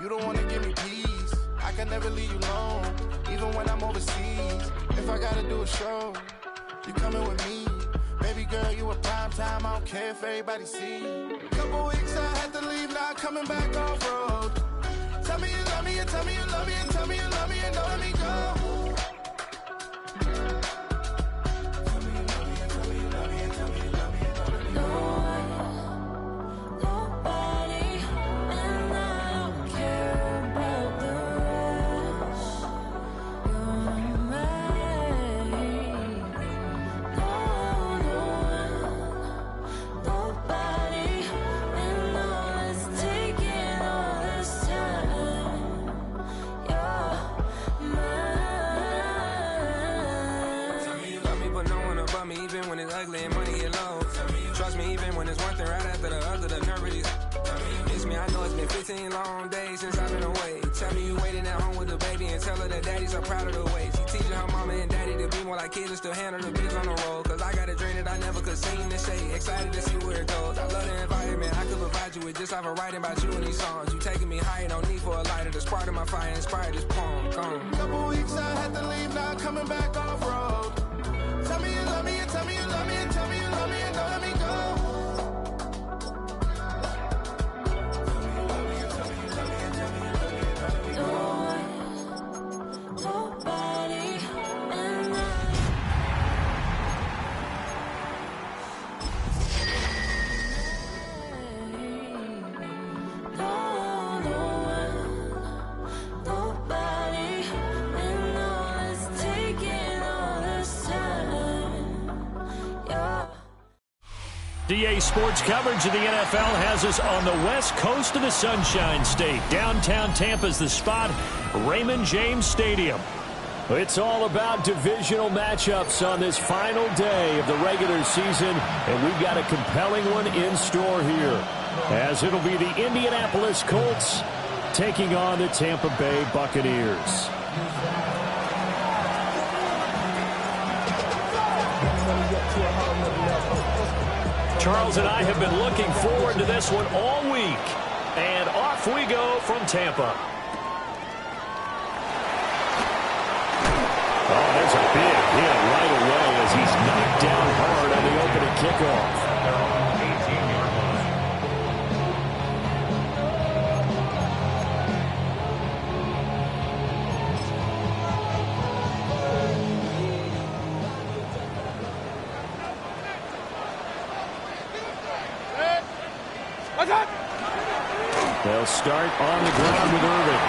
You don't wanna give me peace. I can never leave you alone, even when I'm overseas. If I gotta do a show, you coming with me. Baby girl, you a prime time. I don't care if everybody see. Couple weeks I had to leave, now coming back off road. Tell me you love me, and tell me you love me, and tell me you love me, and don't let me go. Long days since I've been away. Tell me you waiting at home with the baby and tell her that daddy's so proud of the way. She teaching her mama and daddy to be more like kids and still handle the bigs on the road. Cause I got a dream that I never could sing and say. Excited to see where it goes. I love the environment. I could provide you with just like a writing about you in these songs. You taking me higher, no need for a lighter. The spark of my fire inspired this poem. Come. Couple weeks I had to leave, now coming back off road. Tell me you love me, and tell me you love me, and tell me you love me, and don't let me go. DA Sports coverage of the NFL has us on the west coast of the Sunshine State. Downtown Tampa's the spot, Raymond James Stadium. It's all about divisional matchups on this final day of the regular season, and we've got a compelling one in store here, as it'll be the Indianapolis Colts taking on the Tampa Bay Buccaneers. Charles and I have been looking forward to this one all week. And off we go from Tampa. Oh, there's a big hit right away as he's knocked down hard on the opening kickoff. They'll start on the ground with Irvin.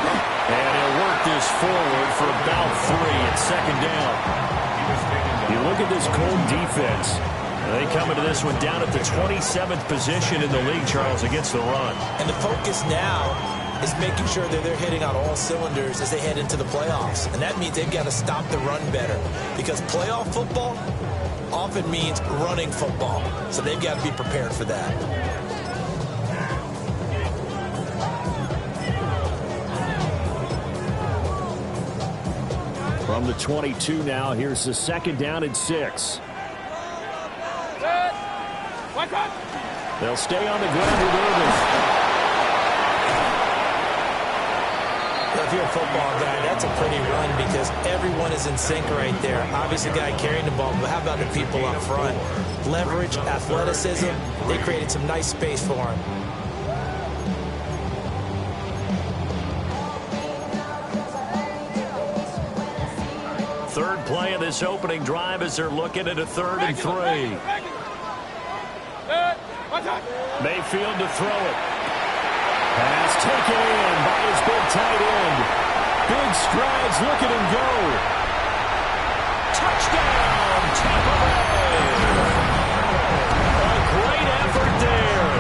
And he'll work this forward for about 3 at second down. You look at this Colt defense. They come into this one down at the 27th position in the league, Charles, against the run. And the focus now is making sure that they're hitting on all cylinders as they head into the playoffs. And that means they've got to stop the run better. Because playoff football often means running football. So they've got to be prepared for that. From the 22 now, here's the second down and 6. They'll stay on the ground with Irvin. If you're a football guy, that's a pretty run because everyone is in sync right there. Obviously, the guy carrying the ball, but how about the people up front? Leverage, athleticism, they created some nice space for him. Third play of this opening drive as they're looking at a 3rd and 3. Mayfield to throw it. Pass taken in by his big tight end. Big strides, look at him go. Touchdown, Tampa Bay. A great effort there.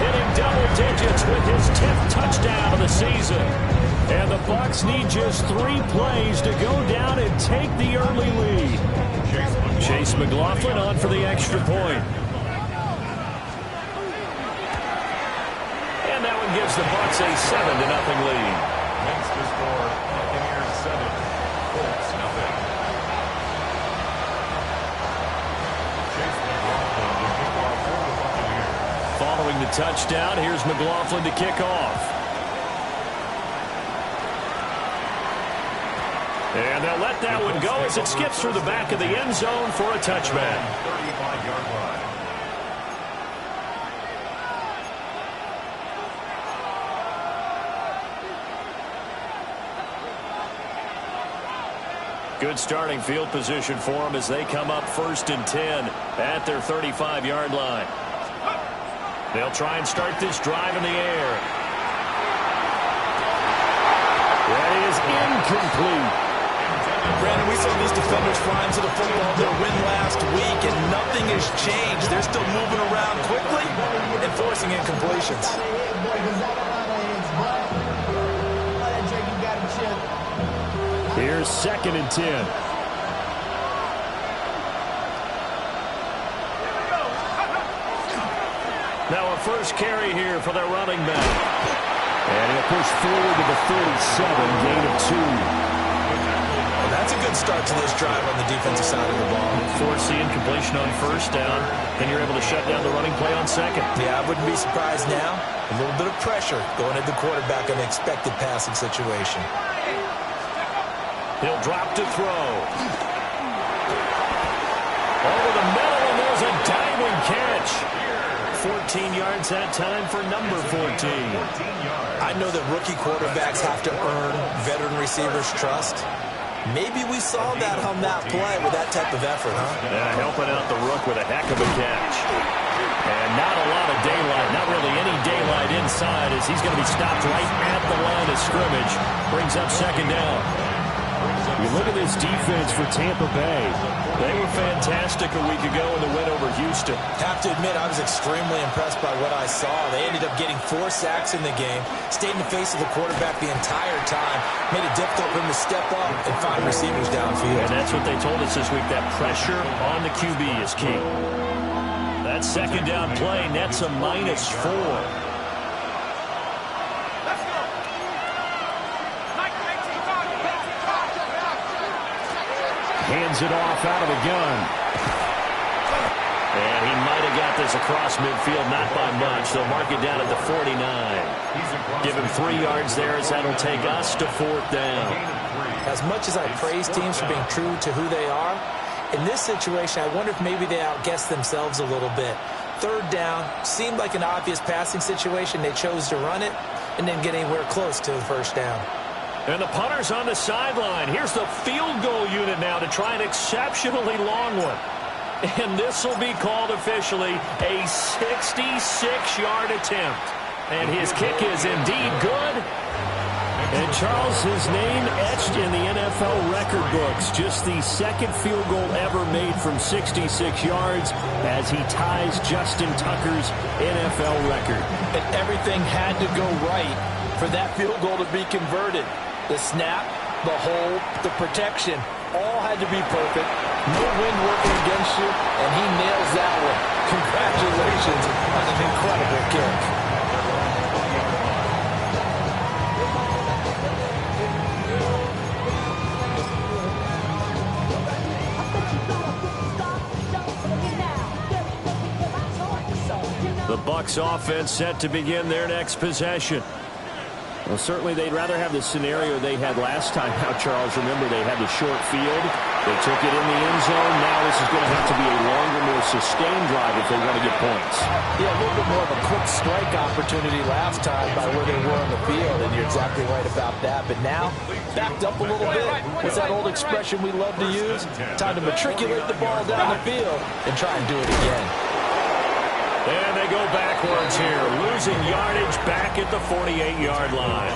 Hitting double digits with his 10th touchdown of the season. And the Bucs need just 3 plays to go down and take the early lead. Chase McLaughlin on for the extra point. And that one gives the Bucs a 7-0 lead. Next to score, Buccaneers 7, Colts 0. Chase McLaughlin to kick off for the Buccaneers. Following the touchdown, here's McLaughlin to kick off. And they'll let that one go as it skips through the back of the end zone for a touchback. 35-yard line. Good starting field position for them as they come up 1st and 10 at their 35-yard line. They'll try and start this drive in the air. That is incomplete. Brandon, we saw these defenders flying to the football their win last week, and nothing has changed. They're still moving around quickly and forcing incompletions. Here's 2nd and 10. Now a first carry here for their running back. And he'll push forward to the 37, gain of 2. Well, that's a good start to this drive on the defensive side of the ball. Force the incompletion on 1st down, and you're able to shut down the running play on 2nd. Yeah, I wouldn't be surprised now. A little bit of pressure going at the quarterback in an expected passing situation. He'll drop to throw. Over the middle, and there's a diving catch. 14 yards that time for number 14. I know that rookie quarterbacks have to earn veteran receivers' trust. Maybe we saw that on that play with that type of effort, huh? Yeah, helping out the rook with a heck of a catch. And not a lot of daylight, not really any daylight inside as he's going to be stopped right at the line of scrimmage. Brings up 2nd down. You look at this defense for Tampa Bay. They were fantastic a week ago in the win over Houston. Have to admit, I was extremely impressed by what I saw. They ended up getting 4 sacks in the game, stayed in the face of the quarterback the entire time, made it difficult for him to step up and find receivers downfield. And that's what they told us this week, that pressure on the QB is key. That 2nd down play nets a -4. Hands it off out of the gun. And he might have got this across midfield, not by much. They'll mark it down at the 49. Give him 3 yards there as that'll take us to 4th down. As much as I praise teams for being true to who they are, in this situation, I wonder if maybe they outguessed themselves a little bit. 3rd down seemed like an obvious passing situation. They chose to run it and didn't get anywhere close to the 1st down. And the punter's on the sideline. Here's the field goal unit now to try an exceptionally long one. And this will be called officially a 66-yard attempt. And his kick is indeed good. And Charles, his name etched in the NFL record books. Just the 2nd field goal ever made from 66 yards as he ties Justin Tucker's NFL record. And everything had to go right for that field goal to be converted. The snap, the hold, the protection, all had to be perfect. No wind working against you, and he nails that one. Congratulations on an incredible kick. The Bucs offense set to begin their next possession. Well, certainly they'd rather have the scenario they had last time out, Charles. Remember, they had the short field. They took it in the end zone. Now this is going to have to be a longer, more sustained drive if they want to get points. Yeah, a little bit more of a quick strike opportunity last time by where they were on the field, and you're exactly right about that. But now, backed up a little bit. What's that old expression we love to use? Time to matriculate the ball down the field and try and do it again. And they go backwards here, losing yardage back at the 48-yard line.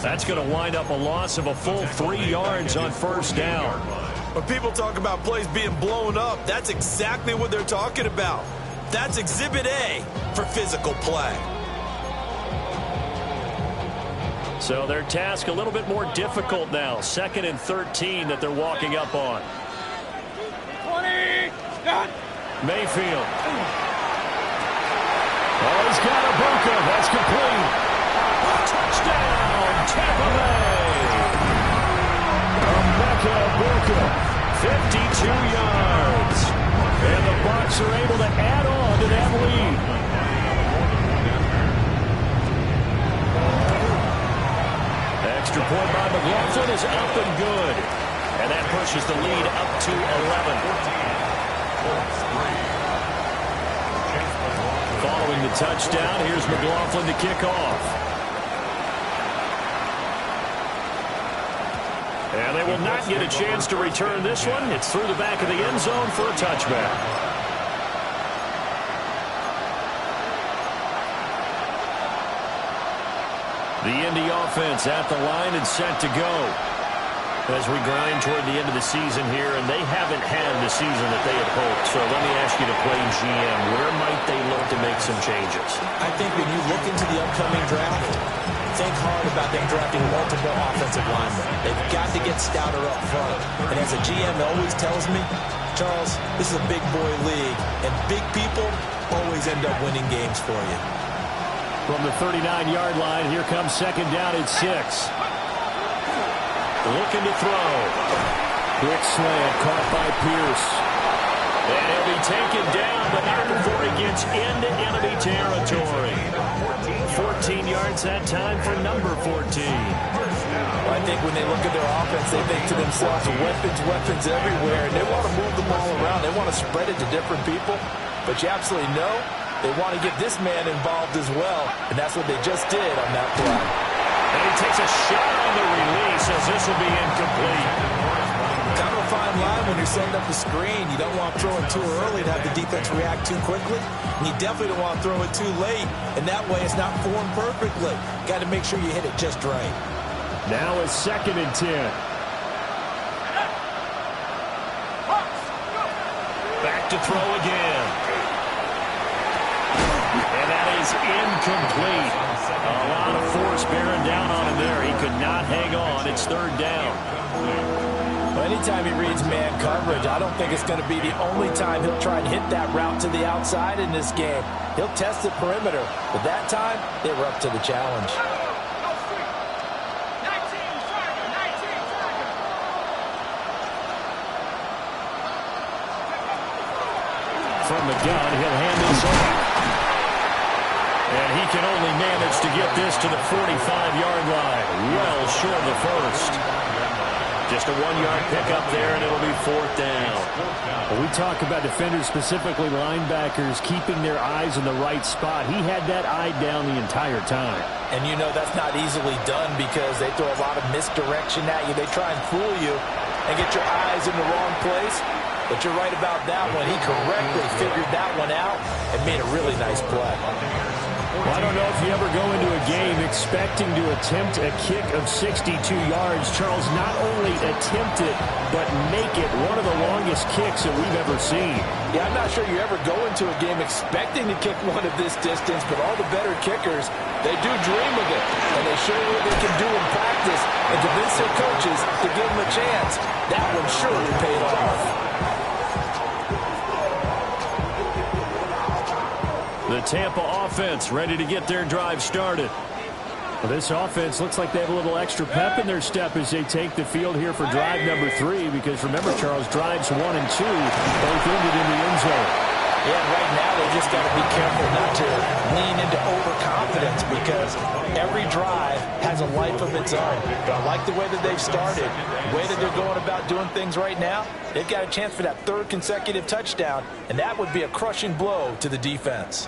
That's going to wind up a loss of a full 3 yards on 1st down. When people talk about plays being blown up, that's exactly what they're talking about. That's Exhibit A for physical play. So their task a little bit more difficult now. 2nd and 13 that they're walking up on. 20, done. Mayfield. Oh, he's got a Bucs. That's complete. Touchdown, Tampa Bay. Bucs, 52 yards. And the Bucs are able to add on to that lead. extra point by McLaughlin is up and good. And that pushes the lead up to 11. Following the touchdown, here's McLaughlin to kick off. And they will not get a chance to return this one. It's through the back of the end zone for a touchback. The Indy offense at the line and set to go as we grind toward the end of the season here, and they haven't had the season that they had hoped. So let me ask you to play GM. Where might they look to make some changes? I think when you look into the upcoming draft, think hard about them drafting multiple offensive linemen. They've got to get stouter up front. And as a GM always tells me, Charles, this is a big boy league, and big people always end up winning games for you. From the 39-yard line, here comes second down at 6. Looking to throw. Quick slant caught by Pierce. And he'll be taken down, but not before he gets into enemy territory. 14 yards that time for number 14. Well, I think when they look at their offense, they think to themselves, weapons everywhere, and they want to move the ball around. They want to spread it to different people, but you absolutely know they want to get this man involved as well, and that's what they just did on that play. And he takes a shot on the release as this will be incomplete. Kind of a fine line when you're setting up the screen. You don't want to throw it too early to have the defense react too quickly, and you definitely don't want to throw it too late, and that way it's not formed perfectly. Got to make sure you hit it just right. Now it's 2nd and 10. Back to throw again. And that is incomplete. A lot of force bearing down on him there. He could not hang on. It's 3rd down. Well, anytime he reads man coverage, I don't think it's going to be the only time he'll try and hit that route to the outside in this game. He'll test the perimeter, but that time they were up to the challenge. From the gun, he'll hand this off. And he can only manage to get this to the 45-yard line. Well short of the first. Just a 1-yard pickup there, and it'll be 4th down. Well, we talk about defenders, specifically linebackers, keeping their eyes in the right spot. He had that eye down the entire time. And you know that's not easily done because they throw a lot of misdirection at you. They try and fool you and get your eyes in the wrong place. But you're right about that one. He correctly figured that one out and made a really nice play. Well, I don't know if you ever go into a game expecting to attempt a kick of 62 yards. Charles, not only attempt it, but make it one of the longest kicks that we've ever seen. Yeah, I'm not sure you ever go into a game expecting to kick one of this distance, but all the better kickers, they do dream of it. And they show what they can do in practice and convince their coaches to give them a chance. That one surely paid off. The Tampa offense ready to get their drive started. Well, this offense looks like they have a little extra pep in their step as they take the field here for drive number 3, because remember, Charles, drives 1 and 2 both ended in the end zone. Yeah, right now they just got to be careful not to lean into overconfidence because every drive has a life of its own. But I like the way that they've started, the way that they're going about doing things right now. They've got a chance for that 3rd consecutive touchdown, and that would be a crushing blow to the defense.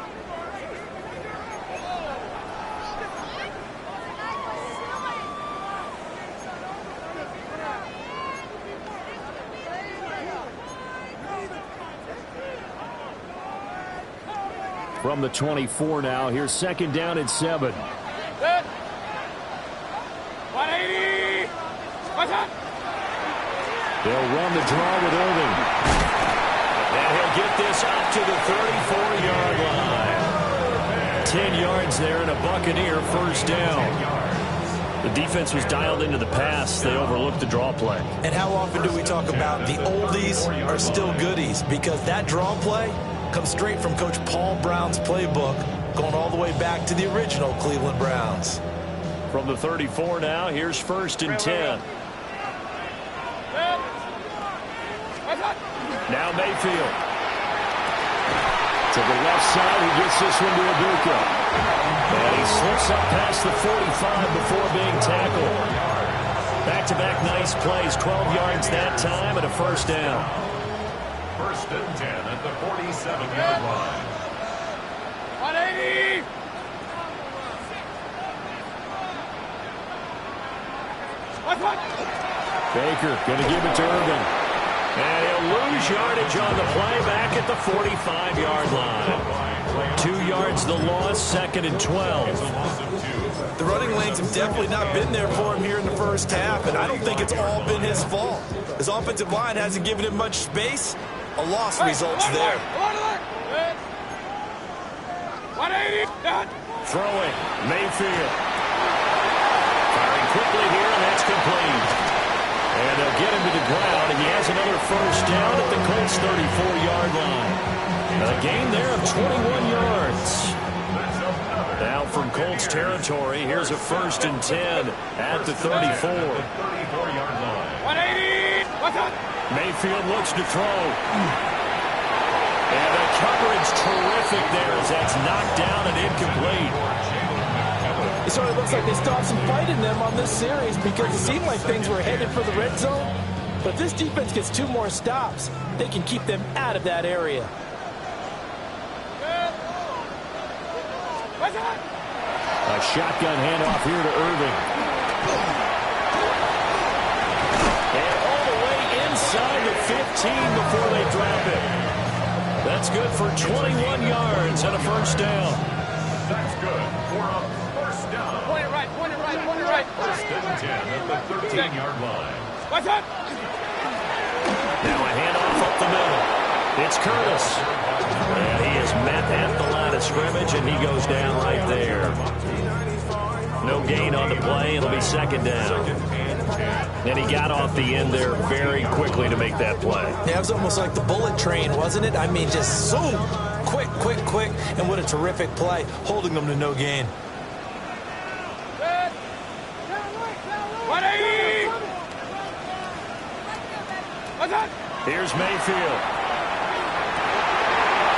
From the 24 now, here's 2nd down at 7. 180. They'll run the draw with Irving. And he'll get this up to the 34-yard line. 10 yards there and a Buccaneer 1st down. The defense was dialed into the pass. They overlooked the draw play. And how often do we talk about the oldies are still goodies? Because that draw play comes straight from Coach Paul Brown's playbook, going all the way back to the original Cleveland Browns. From the 34 now, here's 1st and 10. Now Mayfield. To the left side, he gets this one to Abuka. And he slips up past the 45 before being tackled. back-to-back nice plays. 12 yards that time and a first down. 1st and 10 at the 47-yard line. 180! Baker going to give it to Irvin. And he'll lose yardage on the play back at the 45-yard line. 2 yards the loss, 2nd and 12. The running lanes have definitely not been there for him here in the first half, and I don't think it's all been his fault. His offensive line hasn't given him much space. A loss results there. 180! Throwing, Mayfield. Firing quickly here, and that's complete. And they'll get him to the ground, and he has another first down at the Colts' 34-yard line. A gain there of 21 yards. Now from Colts territory, here's a 1st and 10 at the 34. 180! What's up? Mayfield looks to throw. And the coverage terrific there as that's knocked down and incomplete. It sort of looks like they stopped some fight in them on this series because it seemed like things were headed for the red zone. But if this defense gets 2 more stops, they can keep them out of that area. A shotgun handoff here to Irving. And all the way inside the 15 before they drop it. That's good for 21 yards and a first down. That's good for a first down. Point it right, point it right, point it right. 1st and 10 at the 13-yard line. What's up? Now a handoff up the middle. It's Curtis. And he is met at the line of scrimmage, and he goes down right there. No gain on the play. It'll be 2nd down. And he got off the end there very quickly to make that play. Yeah, it was almost like the bullet train, wasn't it? I mean, just zoom. Quick, quick, quick. And what a terrific play, holding them to no gain. 180! What's up? Here's Mayfield.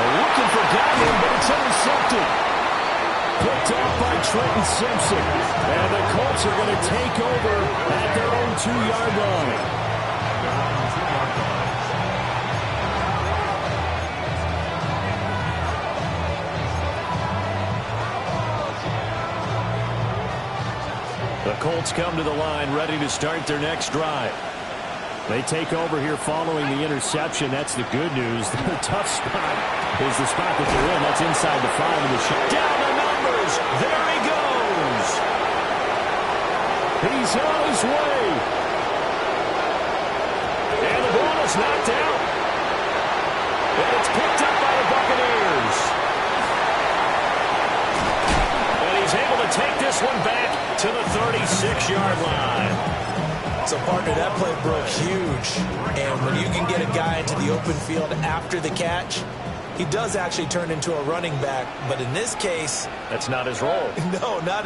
Looking for Godwin, but it's intercepted. Picked off by Trenton Simpson. And the Colts are going to take over at their own 2-yard line. The Colts come to the line ready to start their next drive. They take over here following the interception. That's the good news. The tough spot is the spot that they're in. That's inside the 5 of the shot. Down the numbers. There he goes. He's on his way. And the ball is knocked out. And it's picked up by the Buccaneers. And he's able to take this one back to the 36-yard line. So, partner, that play broke huge. And when you can get a guy into the open field after the catch, he does actually turn into a running back. But in this case, that's not his role. No, not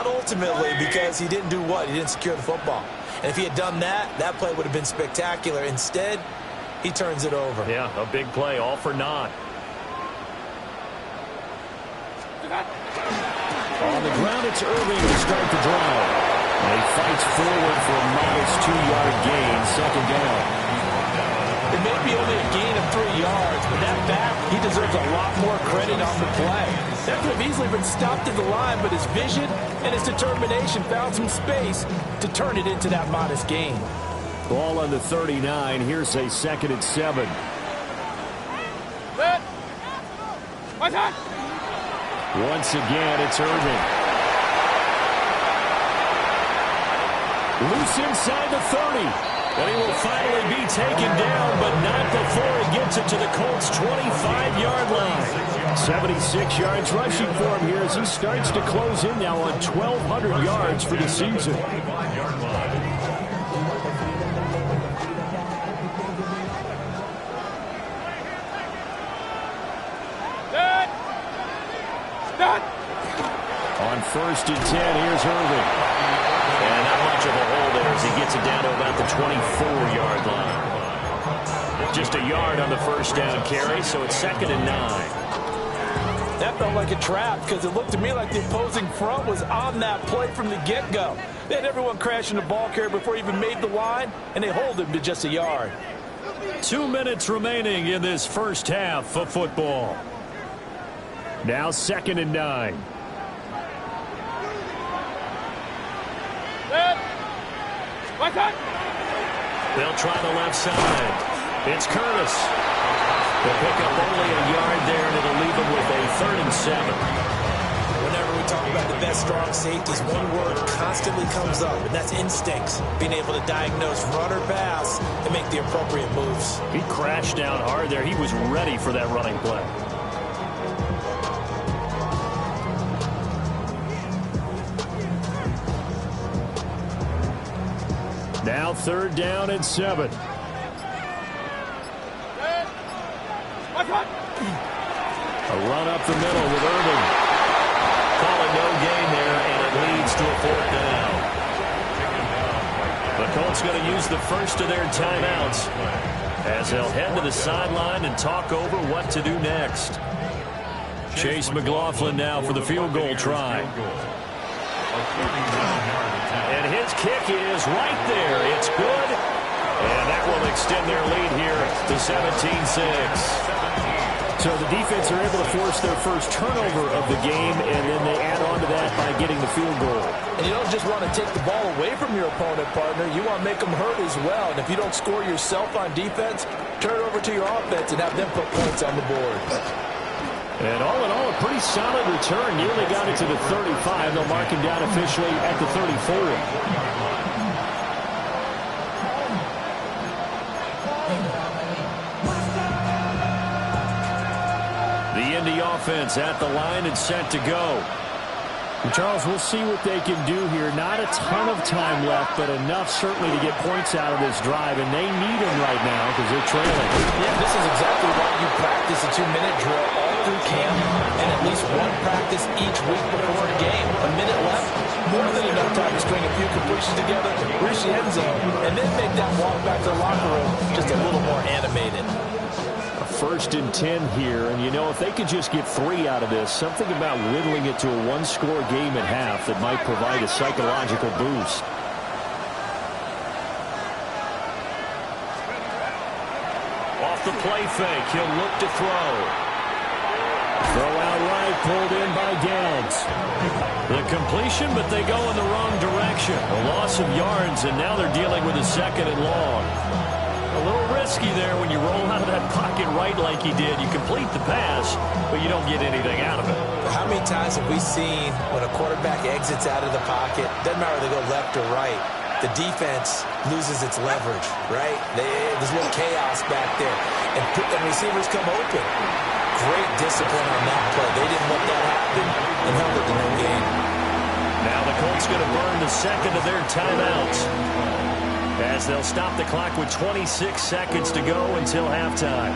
ultimately, because he didn't do what? He didn't secure the football. And if he had done that, that play would have been spectacular. Instead, he turns it over. Yeah, a big play, all for naught. On the ground, it's Irving to start the drive. And he fights forward for a modest 2-yard gain, 2nd down. It may be only a gain of 3 yards, but that back, he deserves a lot more credit on the play. That could have easily been stopped at the line, but his vision and his determination found some space to turn it into that modest gain. Ball on the 39. Here's a 2nd and 7. What's up? Once again, it's Irving. Loose inside the 30. And he will finally be taken down, but not before he gets it to the Colts' 25-yard line. 76 yards rushing for him here as he starts to close in now on 1,200 yards for the season. On 1st and 10, here's Irving. And not much of a hole there as he gets it down to about the 24-yard line. Just a yard on the first down carry, so it's 2nd and 9. That felt like a trap because it looked to me like the opposing front was on that play from the get-go. They had everyone crashing the ball carrier before he even made the line, and they hold him to just a yard. 2 minutes remaining in this first half of football. Now 2nd and 9. They'll try the left side. It's Curtis. They'll pick up only a yard there, and it'll leave them with a 3rd and 7. Whenever we talk about the best strong safeties, one word constantly comes up, and that's instincts. Being able to diagnose run or pass and make the appropriate moves. He crashed down hard there. He was ready for that running play. Now 3rd down and 7. A run up the middle with Irving. Call it no gain there, and it leads to a 4th down. The Colts going to use the first of their timeouts as they'll head to the sideline and talk over what to do next. Chase McLaughlin now for the field goal try. And his kick is right there. It's good. And that will extend their lead here to 17-6. So the defense are able to force their first turnover of the game, and then they add on to that by getting the field goal. And you don't just want to take the ball away from your opponent, partner. You want to make them hurt as well. And if you don't score yourself on defense, turn it over to your offense and have them put points on the board. And all in all, a pretty solid return. Nearly got it to the 35. They'll mark him down officially at the 34. The Indy offense at the line and set to go. And Charles, we'll see what they can do here. Not a ton of time left, but enough certainly to get points out of this drive, and they need them right now because they're trailing. Yeah, this is exactly why you practice a 2-minute drill all through camp and at least one practice each week before a game. A minute left, more than enough time to string a few completions together, reach the end zone, and then make that walk back to the locker room just a little more animated. 1st and 10 here, and you know, if they could just get 3 out of this, something about whittling it to a one-score game at half that might provide a psychological boost. Off the play fake, he'll look to throw. Throw out right, pulled in by Downs. The completion, but they go in the wrong direction. A loss of yards, and now they're dealing with a 2nd and long. A little risky there when you roll out of that pocket right like he did. You complete the pass, but you don't get anything out of it. How many times have we seen when a quarterback exits out of the pocket, doesn't matter whether they go left or right, the defense loses its leverage, right? There's a little chaos back there, and receivers come open. Great discipline on that play. They didn't let that happen and held it to no gain. Now the Colts going to burn the 2nd of their timeouts, as they'll stop the clock with 26 seconds to go until halftime.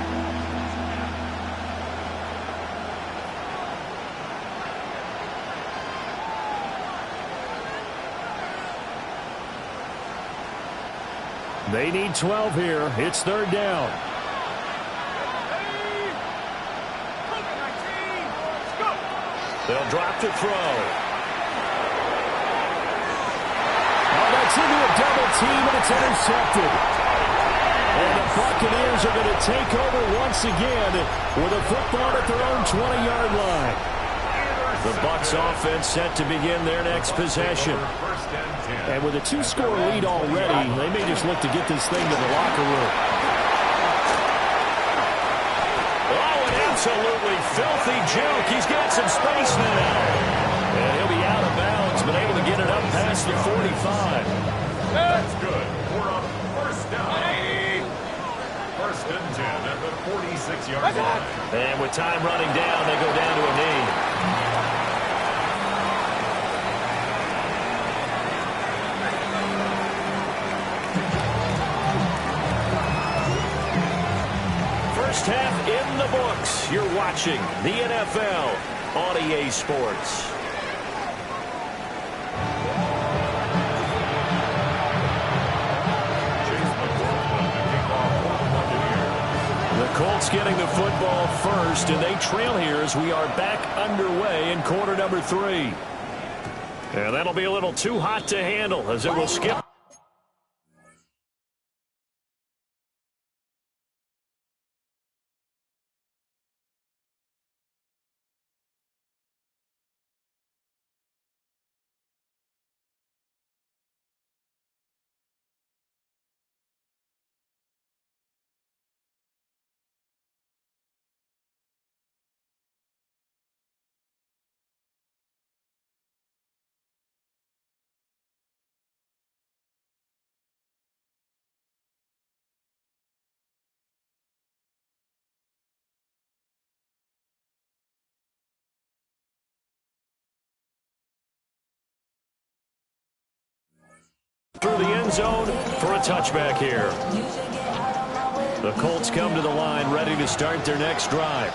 They need 12 here. It's 3rd down. They'll drop to throw. Into a double team, and it's intercepted. And the Buccaneers are going to take over once again with a football at their own 20-yard line. The Bucs offense set to begin their next possession. And with a 2-score lead already, they may just look to get this thing to the locker room. Oh, an absolutely filthy juke. He's got some space now. And he'll be out of bounds, but able to get it up past the 45. That's good. We're up 1st down. 1st and 10 at the 46-yard line. And with time running down, they go down to a knee. First half in the books. You're watching the NFL on EA Sports. Colts Bucs getting the football first, and they trail here as we are back underway in quarter number 3. And that'll be a little too hot to handle as it will skip. Through the end zone for a touchback here. The Colts come to the line ready to start their next drive.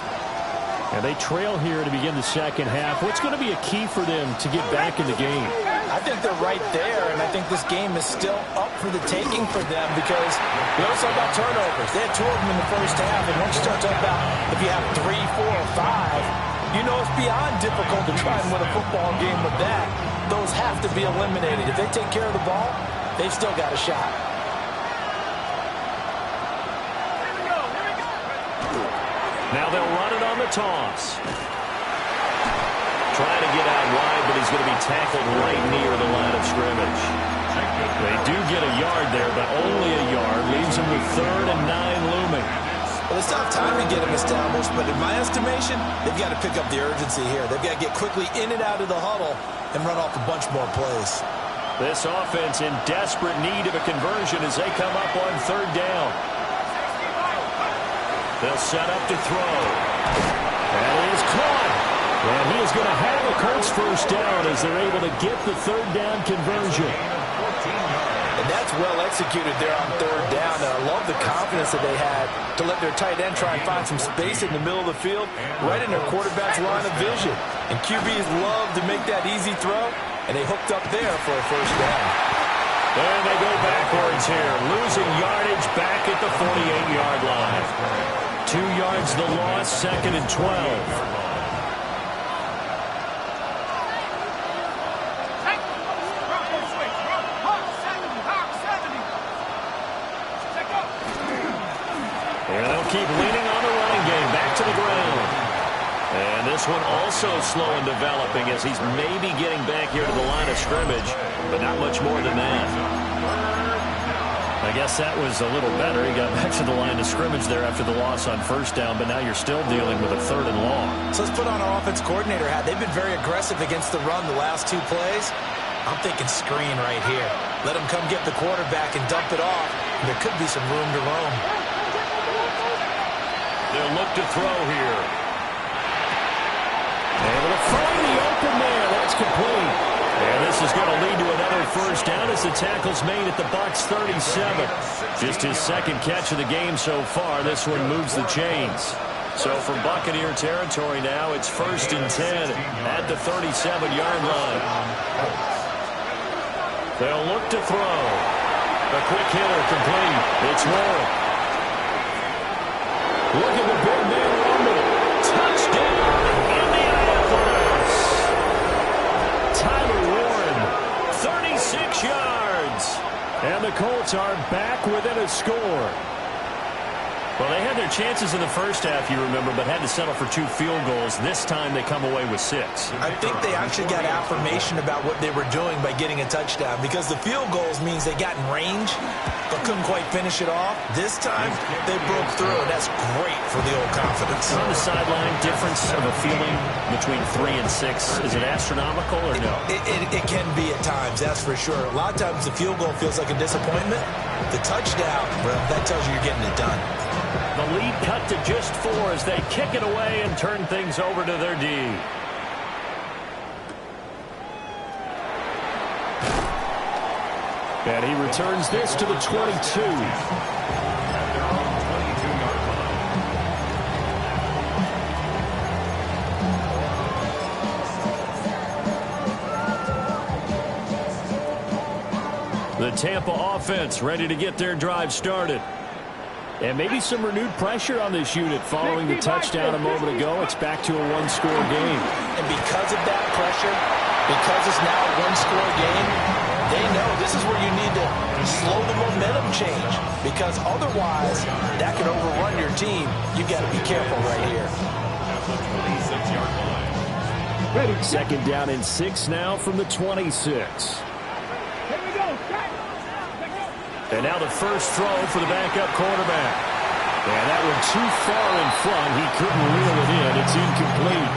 And they trail here to begin the second half. What's going to be a key for them to get back in the game? I think they're right there, and I think this game is still up for the taking for them because we also talk about turnovers. They had 2 of them in the first half, and once you start talking about if you have 3, 4, or 5, you know it's beyond difficult to try and win a football game with that. Those have to be eliminated. If they take care of the ball, they've still got a shot. Now they'll run it on the toss. Trying to get out wide, but he's going to be tackled right near the line of scrimmage. They do get a yard there, but only a yard. Leaves them with 3rd and 9 looming. Well, it's not time to get them established, but in my estimation, they've got to pick up the urgency here. They've got to get quickly in and out of the huddle and run off a bunch more plays. This offense in desperate need of a conversion as they come up on 3rd down. They'll set up to throw. And it is caught. And he is going to have a Colts first down as they're able to get the 3rd down conversion. And that's well executed there on 3rd down. And I love the confidence that they had to let their tight end try and find some space in the middle of the field, right in their quarterback's line of vision. And QBs love to make that easy throw, and they hooked up there for a first down. And they go backwards here, losing yardage back at the 48-yard line. 2 yards the loss, 2nd and 12. And they'll keep leaning on the running game, back to the ground. And this one also slow in developing as he's maybe getting back here to the line of scrimmage, but not much more than that. I guess that was a little better. He got back to the line of scrimmage there after the loss on 1st down, but now you're still dealing with a 3rd and long. So let's put on our offense coordinator hat. They've been very aggressive against the run the last 2 plays. I'm thinking screen right here. Let them come get the quarterback and dump it off. There could be some room to roam. They'll look to throw here. Able to find the open man. That's complete. And this is going to lead to another first down as the tackle's made at the Bucs 37. Just his 2nd catch of the game so far. This one moves the chains. So from Buccaneer territory now, it's 1st and 10 at the 37-yard line. They'll look to throw. A quick hitter complete. It's Warren. Look at the big man rumble. Touchdown, Indianapolis. Tyler Warren, 36 yards. And the Colts are back within a score. Well, they had their chances in the first half, you remember, but had to settle for 2 field goals. This time they come away with 6. I think they actually got affirmation about what they were doing by getting a touchdown because the field goals means they got in range but couldn't quite finish it off. This time they broke through, and that's great for the old confidence. On the sideline, difference of a feeling between 3 and 6, is it astronomical or no? It can be at times, that's for sure. A lot of times the field goal feels like a disappointment. The touchdown, well, that tells you you're getting it done. The lead cut to just 4 as they kick it away and turn things over to their D. And he returns this to the 22. The Tampa offense ready to get their drive started. And maybe some renewed pressure on this unit following the touchdown a moment ago. It's back to a one-score game. And because of that pressure, because it's now a one-score game, they know this is where you need to slow the momentum change, because otherwise that could overrun your team. You got to be careful right here. Second down and 6 now from the 26. And now the first throw for the backup quarterback. And that one too far in front. He couldn't reel it in. It's incomplete.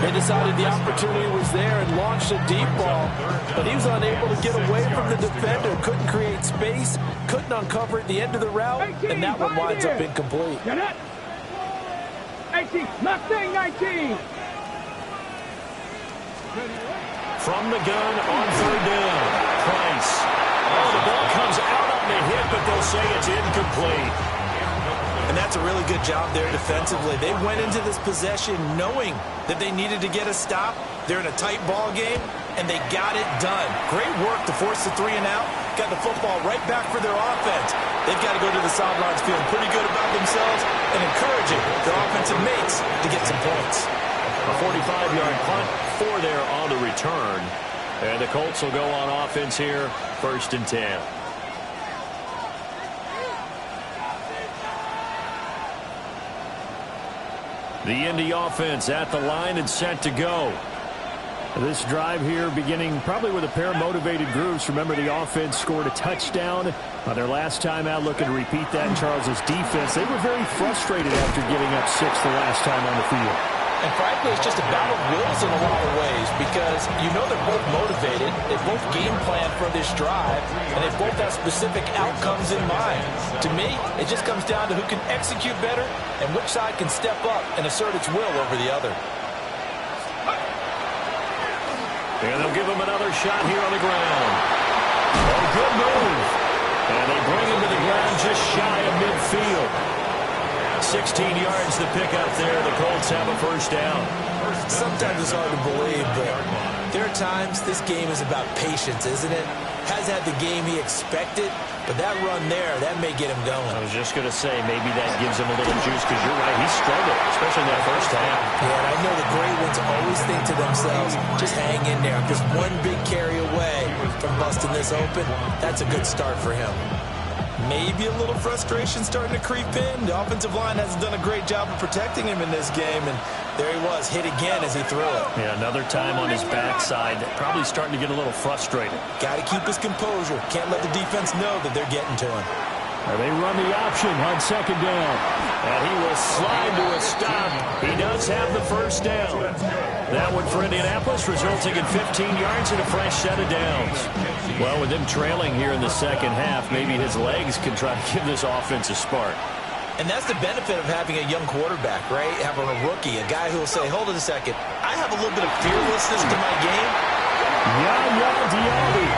They decided the opportunity was there and launched a deep ball, but he was unable to get away from the defender. Couldn't create space, couldn't uncover at the end of the route, and that one winds up incomplete. 18, Mustang 19. From the gun on third down. Price. Oh, the ball comes out on the hit, but they'll say it's incomplete. And that's a really good job there defensively. They went into this possession knowing that they needed to get a stop. They're in a tight ball game, and they got it done. Great work to force the 3 and out. Got the football right back for their offense. They've got to go to the sidelines feeling pretty good about themselves and encouraging their offensive mates to get some points. A 45-yard punt for there on the return. And the Colts will go on offense here, 1st and 10. The Indy offense at the line and set to go. This drive here beginning probably with a pair of motivated groups. Remember, the offense scored a touchdown on their last time out, looking to repeat that in Charles's defense. They were very frustrated after giving up 6 the last time on the field. And frankly, it's just a battle of wills in a lot of ways, because you know they're both motivated, they both game plan for this drive, and they both have specific outcomes in mind. To me, it just comes down to who can execute better and which side can step up and assert its will over the other. And they'll give him another shot here on the ground. Oh, good move. And they bring him to the ground just shy of midfield. 16 yards to pick up there. The Colts have a first down. Sometimes it's hard to believe, but there are times this game is about patience, isn't it? Has had the game he expected, but that run there, that may get him going. I was just going to say, maybe that gives him a little juice, because you're right, he struggled, especially in that first half. Yeah, and I know the great ones always think to themselves, just hang in there. I'm just one big carry away from busting this open. That's a good start for him. Maybe a little frustration starting to creep in. The offensive line hasn't done a great job of protecting him in this game, and there he was, hit again as he threw it. Yeah, another time on his backside, probably starting to get a little frustrated. Got to keep his composure. Can't let the defense know that they're getting to him. They run the option on second down. And he will slide to a stop. He does have the first down. That one for Indianapolis, resulting in 15 yards and a fresh set of downs. Well, with him trailing here in the second half, maybe his legs can try to give this offense a spark. And that's the benefit of having a young quarterback, right? Having a rookie, a guy who will say, hold it a second, I have a little bit of fearlessness to my game. Yaya Diaby.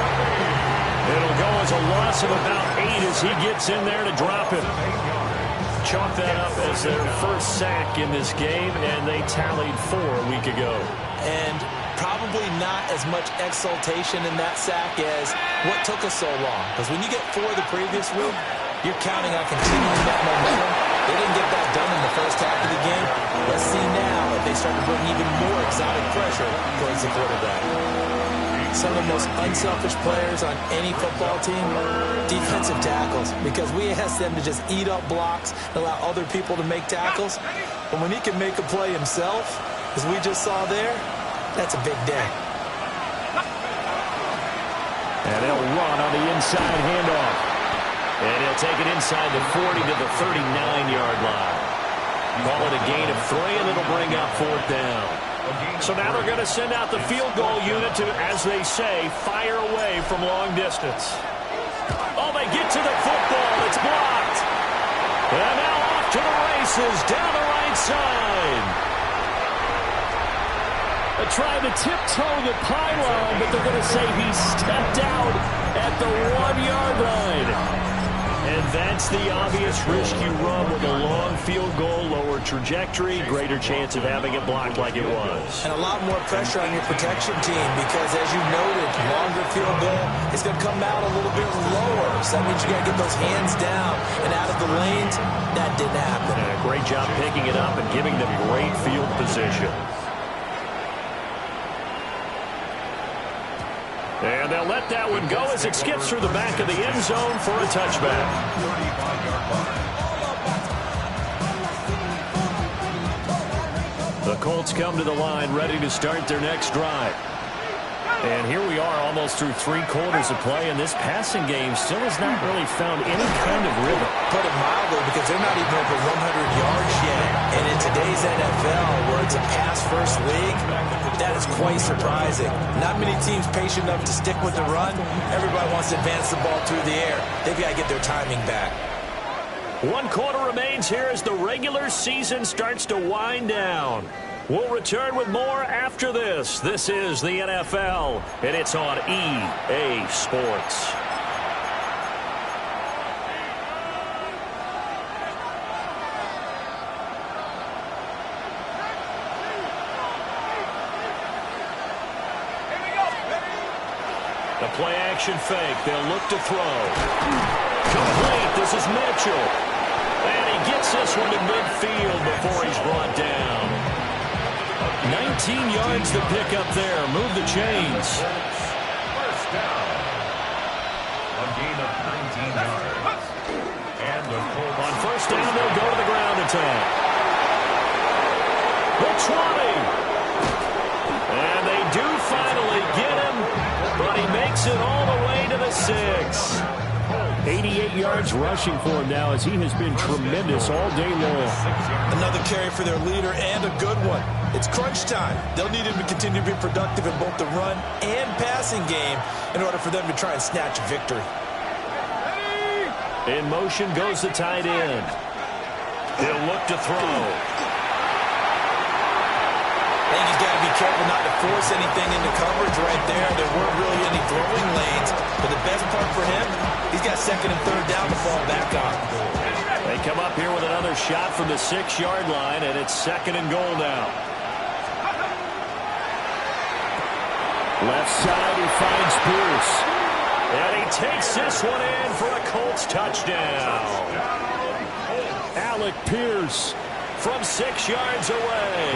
It'll go as a loss of about 8 as he gets in there to drop it. Chalk that up as their first sack in this game, and they tallied 4 a week ago. And probably not as much exultation in that sack as what took us so long. Because when you get 4 the previous week, you're counting on continuing that momentum. They didn't get that done in the first half of the game. Let's see now if they start to bring even more exotic pressure towards the quarterback. Some of the most unselfish players on any football team, defensive tackles, because we ask them to just eat up blocks and allow other people to make tackles. But when he can make a play himself, as we just saw there, that's a big day. And they'll run on the inside handoff. And he'll take it inside the 40 to the 39-yard line. Call it a gain of 3, and it'll bring up 4th down. So now they're going to send out the field goal unit to, as they say, fire away from long distance. Oh, they get to the football. It's blocked. And now off to the races down the right side. They're trying to tiptoe the pylon, but they're going to say he stepped out at the 1-yard line. And And that's the obvious risk you run with a long field goal, lower trajectory, greater chance of having it blocked like it was. And a lot more pressure on your protection team because, as you noted, longer field goal, it's going to come out a little bit lower. So that means you got to get those hands down and out of the lanes. That didn't happen. And a great job picking it up and giving them great field position. And they'll let that one go as it skips through the back of the end zone for a touchback. The Colts come to the line ready to start their next drive. And here we are almost through 3 quarters of play, and this passing game still has not really found any kind of rhythm. Put it mildly, because they're not even over 100 yards yet. And in today's NFL, where it's a pass-first league, that is quite surprising. Not many teams patient enough to stick with the run. Everybody wants to advance the ball through the air. They've got to get their timing back. 1 quarter remains here as the regular season starts to wind down. We'll return with more after this. This is the NFL, and it's on EA Sports. The play-action fake. They'll look to throw. Complete. This is Mitchell. And he gets this one to midfield before he's brought down. 19 yards to pick up there. Move the chains. First down. A gain of 19 yards. And the Colts. On first down, they'll go to the ground attack. The 20. And they do finally get him, but he makes it all the way to the 6. 88 yards rushing for him now as he has been tremendous all day long. Another carry for their leader and a good one. It's crunch time. They'll need him to continue to be productive in both the run and passing game in order for them to try and snatch a victory. In motion goes the tight end. He'll look to throw. I think he's got to be careful not to force anything into coverage right there. There weren't really any throwing lanes. But the best part for him, he's got 2nd and 3rd down to fall back on. They come up here with another shot from the 6-yard line, and it's 2nd and goal now. Left side, he finds Pierce. And he takes this one in for a Colts touchdown. Alec Pierce from 6 yards away.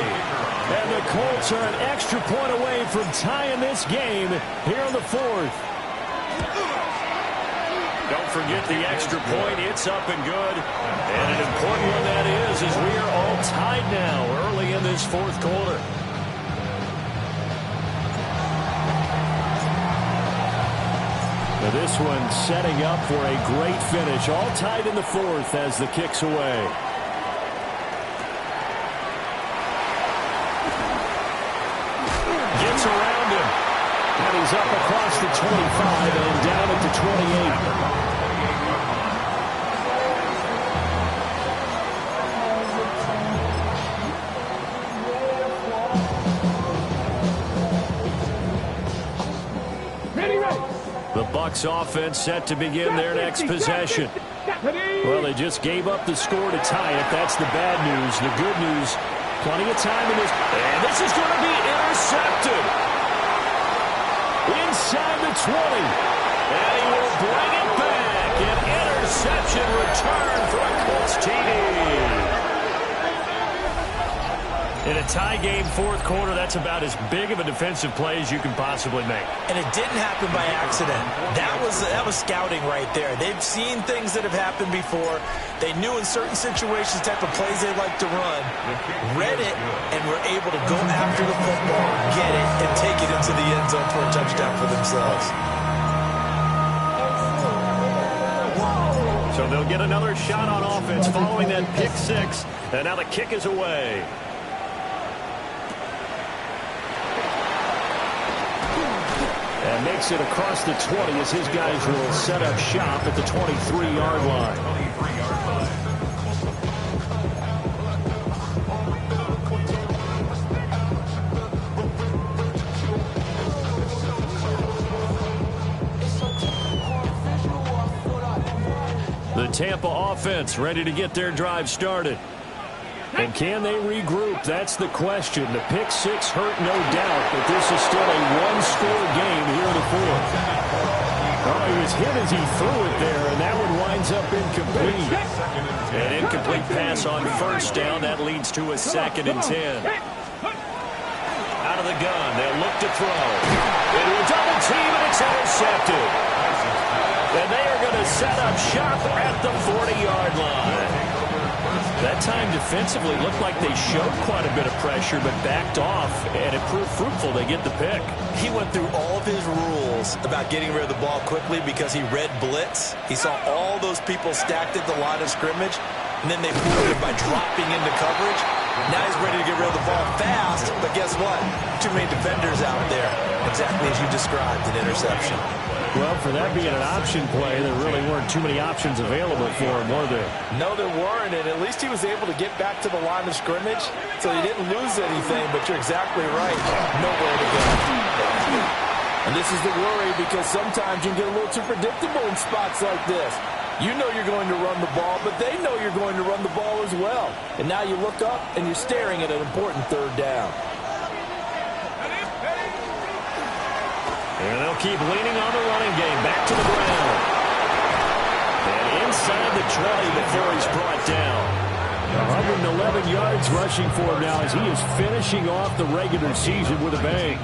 And the Colts are an extra point away from tying this game here on the 4th. Don't forget the extra point. It's up and good. And an important one that is, as we are all tied now early in this 4th quarter. Now this one setting up for a great finish. All tied in the 4th as the kick's away. Gets around him. And he's up across the 25 and down at the 28. The Bucs offense set to begin their next possession. Well, they just gave up the score to tie it. That's the bad news. The good news, plenty of time in this. And this is going to be intercepted. Inside the 20. And he will bring it back. An interception return for a Colts TD. In a tie game 4th quarter, that's about as big of a defensive play as you can possibly make. And it didn't happen by accident. That was scouting right there. They've seen things that have happened before. They knew in certain situations the type of plays they like to run, read it, and were able to go after the football, get it, and take it into the end zone for a touchdown for themselves. So they'll get another shot on offense following that pick 6. And now the kick is away. And makes it across the 20 as his guys will set up shop at the 23-yard line. The Tampa offense ready to get their drive started. And can they regroup? That's the question. The pick six hurt, no doubt, but this is still a one-score game here in the fourth. Oh, he was hit as he threw it there, and that one winds up incomplete. An incomplete pass on first down. That leads to a 2nd and 10. Out of the gun, they'll look to throw. Into a double team, and it's intercepted. And they are going to set up shop at the 40-yard line. That time defensively looked like they showed quite a bit of pressure but backed off, and it proved fruitful. They get the pick. He went through all of his rules about getting rid of the ball quickly because he read blitz. He saw all those people stacked at the line of scrimmage, and then they fooled him by dropping into coverage. Now he's ready to get rid of the ball fast, but guess what? Too many defenders out there. Exactly as you described, an interception. Well, for that being an option play, there really weren't too many options available for him, were there? No, there weren't, and at least he was able to get back to the line of scrimmage, so he didn't lose anything, but you're exactly right. Nowhere to go. And this is the worry because sometimes you can get a little too predictable in spots like this. You know you're going to run the ball, but they know you're going to run the ball as well. And now you look up, and you're staring at an important third down. And they'll keep leaning on the running game. Back to the ground. And inside the 20 before he's brought down. 111 yards rushing for him now as he is finishing off the regular season with a bang.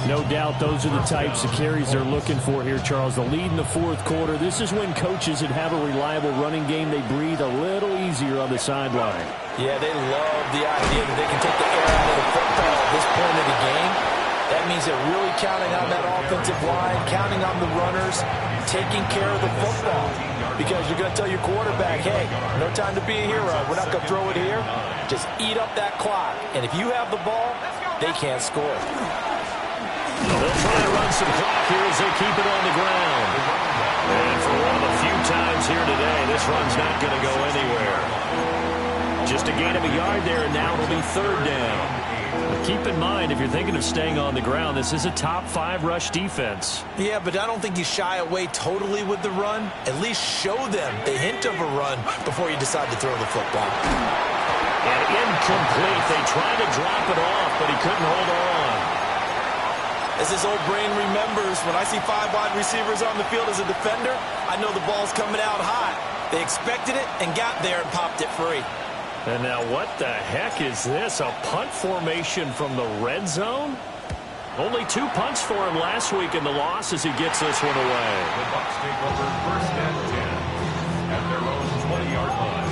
No doubt those are the types of carries they're looking for here, Charles. The lead in the fourth quarter. This is when coaches that have a reliable running game, they breathe a little easier on the sideline. Yeah, they love the idea that they can take the air out of the football at this point of the game. That means they're really counting on that offensive line, counting on the runners, taking care of the football. Because you're going to tell your quarterback, hey, no time to be a hero. We're not going to throw it here. Just eat up that clock. And if you have the ball, they can't score. They'll try to run some clock here as they keep it on the ground. And for one of the few times here today, this run's not going to go anywhere. Just a gain of a yard there, and now it'll be third down. But keep in mind, if you're thinking of staying on the ground, this is a top 5 rush defense. Yeah, but I don't think you shy away totally with the run. At least show them the hint of a run before you decide to throw the football. And incomplete. They tried to drop it off, but he couldn't hold on. As his old brain remembers, when I see 5 wide receivers on the field as a defender, I know the ball's coming out hot. They expected it and got there and popped it free. And now what the heck is this? A punt formation from the red zone? Only 2 punts for him last week in the loss as he gets this one away. The Bucs take over 1st and 10 at their own 20-yard line.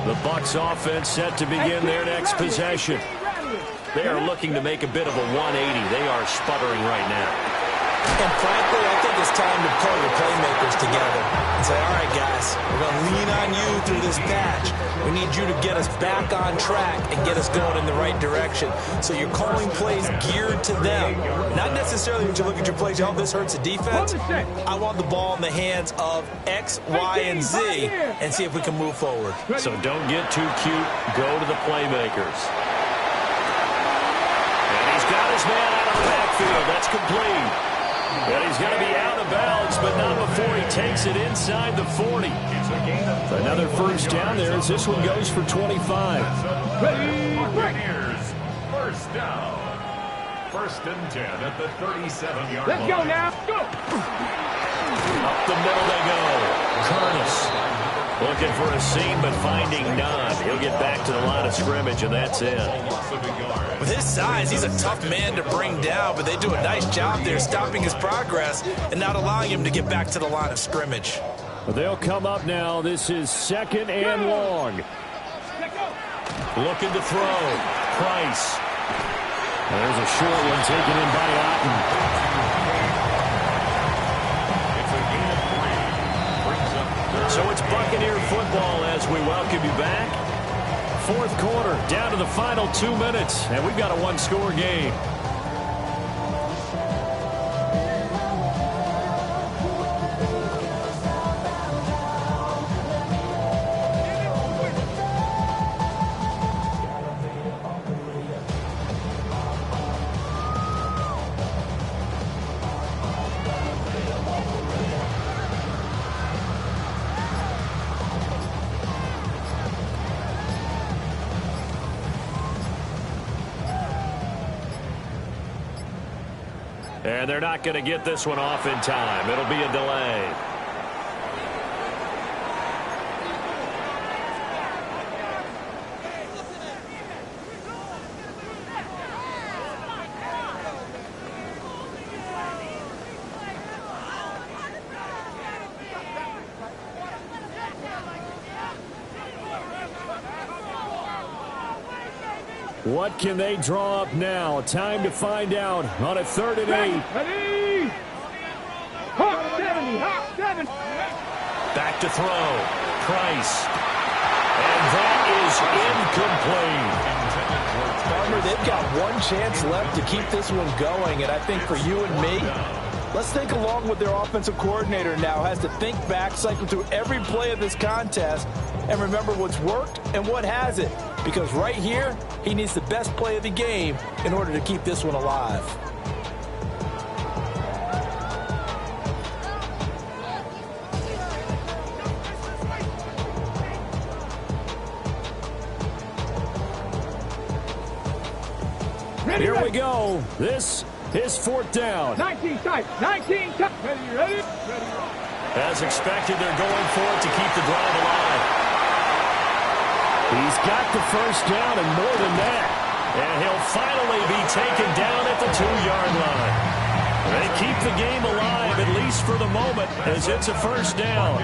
The Bucs offense set to begin their next possession. They are looking to make a bit of a 180. They are sputtering right now. And frankly, I think it's time to pull the playmakers together and say, all right, guys, we're going to lean on you through this patch. We need you to get us back on track and get us going in the right direction. So you're calling plays geared to them. Not necessarily when you look at your plays, oh, this hurts the defense. I want the ball in the hands of X, Y, and Z and see if we can move forward. So don't get too cute. Go to the playmakers. And he's got his man out of the backfield. That's complete. And he's going to be out of bounds, but not before he takes it inside the 40. Another first down there as this one goes for 25. Buccaneers, first down. 1st and 10 at the 37-yard line. Let's go now. Go. Up the middle they go. Curtis looking for a seam, but finding none. He'll get back to the line of scrimmage, and that's it. With his size, he's a tough man to bring down, but they do a nice job there stopping his progress and not allowing him to get back to the line of scrimmage. They'll come up now. This is 2nd and long. Looking to throw. Price. There's a short one taken in by Otten. So it's Buccaneer football as we welcome you back. Fourth quarter, down to the final 2 minutes, and we've got a one-score game. And they're not going to get this one off in time. It'll be a delay. What can they draw up now? Time to find out on a 3rd and 8. Ready? Hawk 70, Hawk 7. Back to throw. Price. And that is incomplete. Farmer, they've got one chance left to keep this one going, and I think for you and me, let's think along with their offensive coordinator now. Has to think back, cycle through every play of this contest, and remember what's worked and what hasn't. Because right here, he needs the best play of the game in order to keep this one alive. Here we go. This is 4th down. 19 tight. 19 tight. Ready? As expected, they're going for it to keep the drive alive. He's got the first down and more than that. And he'll finally be taken down at the 2-yard line. They keep the game alive, at least for the moment, as it's a first down.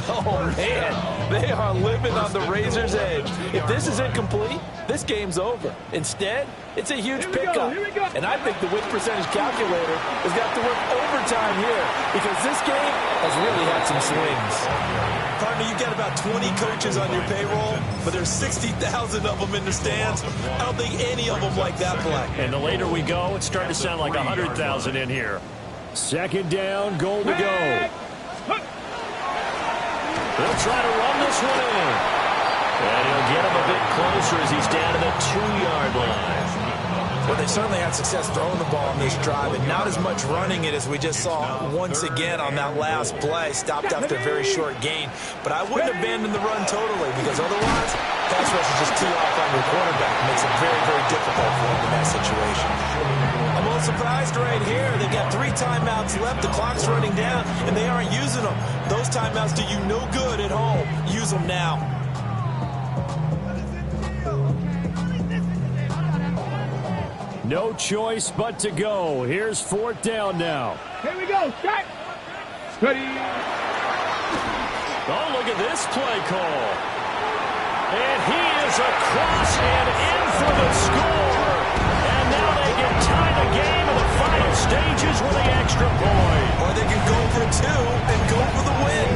Oh, man. They are living on the razor's edge. If this is incomplete, this game's over. Instead, it's a huge pickup. And I think the win percentage calculator has got to work overtime here because this game has really had some swings. Partner, you've got about 20 coaches on your payroll, but there's 60,000 of them in the stands. I don't think any of them like that play. And the later we go, it's starting to sound like 100,000 in here. 2nd down, goal to go. They'll try to run this one in. And he'll get him a bit closer as he's down to the 2-yard line. Well, they certainly had success throwing the ball on this drive, and not as much running it as we just saw once again on that last play. Stopped after a very short gain. But I wouldn't abandon the run totally, because otherwise, pass rush is just tee off on your quarterback. It makes it very, very difficult for him in that situation. I'm a little surprised right here. They've got 3 timeouts left. The clock's running down, and they aren't using them. Those timeouts do you no good at home. Use them now. No choice but to go. Here's 4th down now. Here we go. Start. Ready. Oh, look at this play call. And he is across and in for the score. And now they can tie the game in the final stages with the extra point. Or they can go for 2 and go for the win.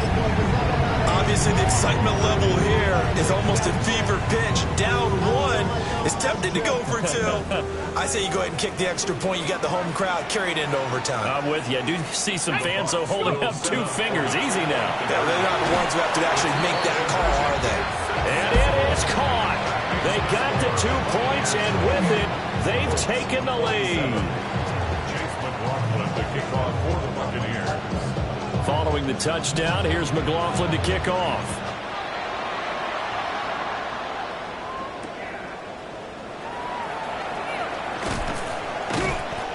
Obviously, the excitement level here is almost a fever pitch. Down 1 is tempted to go for 2. I say you go ahead and kick the extra point. You got the home crowd carried into overtime. I'm with you. I do see some fans, though, holding up 2 fingers. Easy now. Yeah, they're not the ones who have to actually make that call, are they? And it is caught. They got the 2 points, and with it, they've taken the lead. Chase McLaughlin to kick off for the Buccaneers. Following the touchdown, here's McLaughlin to kick off.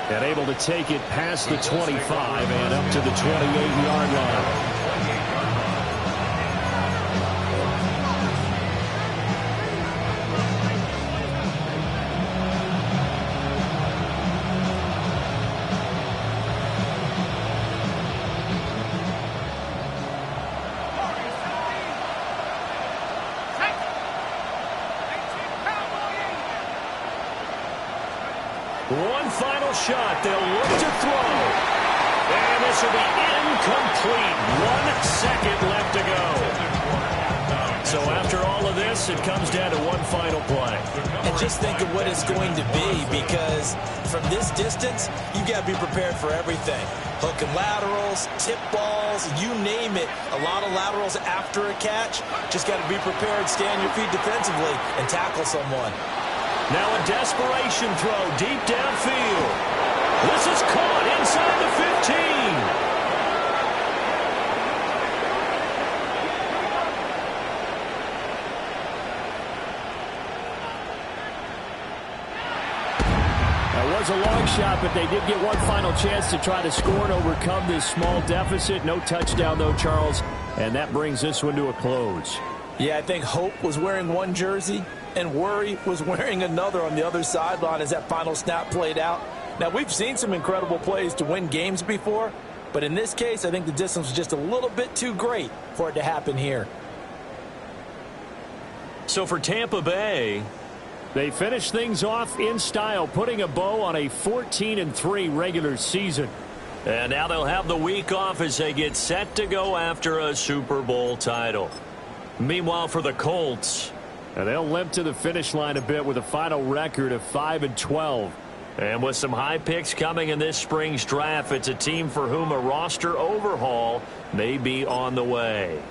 And able to take it past the 25 and up to the 28-yard line. One final shot. They'll look to throw. And this will be incomplete. 1 second left to go. So after all of this, it comes down to one final play. And just think of what it's going to be, because from this distance, you've got to be prepared for everything. Hook and laterals, tip balls, you name it. A lot of laterals after a catch. Just got to be prepared, stay on your feet defensively, and tackle someone. Now a desperation throw deep downfield. This is caught inside the 15. That was a long shot, but they did get one final chance to try to score and overcome this small deficit. No touchdown, though, Charles, and that brings this one to a close. Yeah, I think Hope was wearing one jersey and Worry was wearing another on the other sideline as that final snap played out. Now, we've seen some incredible plays to win games before, but in this case, I think the distance was just a little bit too great for it to happen here. So for Tampa Bay, they finish things off in style, putting a bow on a 14-3 regular season. And now they'll have the week off as they get set to go after a Super Bowl title. Meanwhile, for the Colts, they'll limp to the finish line a bit with a final record of 5-12. And with some high picks coming in this spring's draft, it's a team for whom a roster overhaul may be on the way.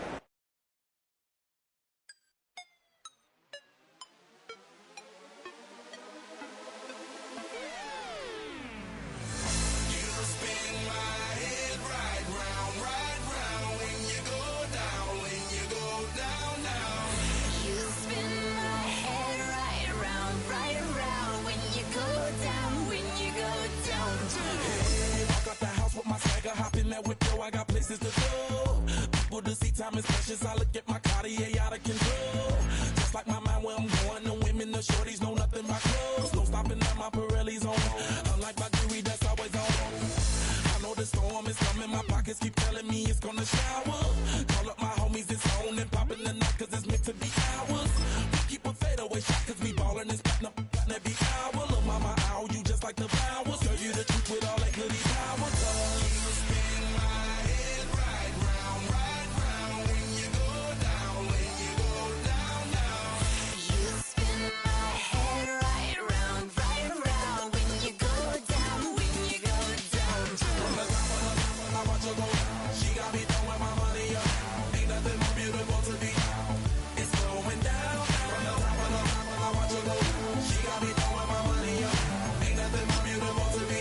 Time is precious. I look at my Cartier out of control. Just like my mind where I'm going. The women, the shorties know nothing but clothes. No stopping at my Pirelli's on. Unlike my jewelry that's always on. I know the storm is coming. My pockets keep telling me it's gonna shower. Call up my homies, it's on and popping the night cause it's meant to be ours. We keep a fadeaway shot cause we ballin' and spittin' up every hour. Look mama, ow, you just like the flowers. Tell you the truth with all that goody power. You spin my head right round, right round. When you go down, when you go down, down. You spin my head right round, when you go down, when you go down. From the top of the top, I watch her go down. She got me throwing my money up. Ain't nothing more beautiful to be. It's going down. From the top of the top, I watch her go down. She got me throwing my money up. Ain't nothing more beautiful to be.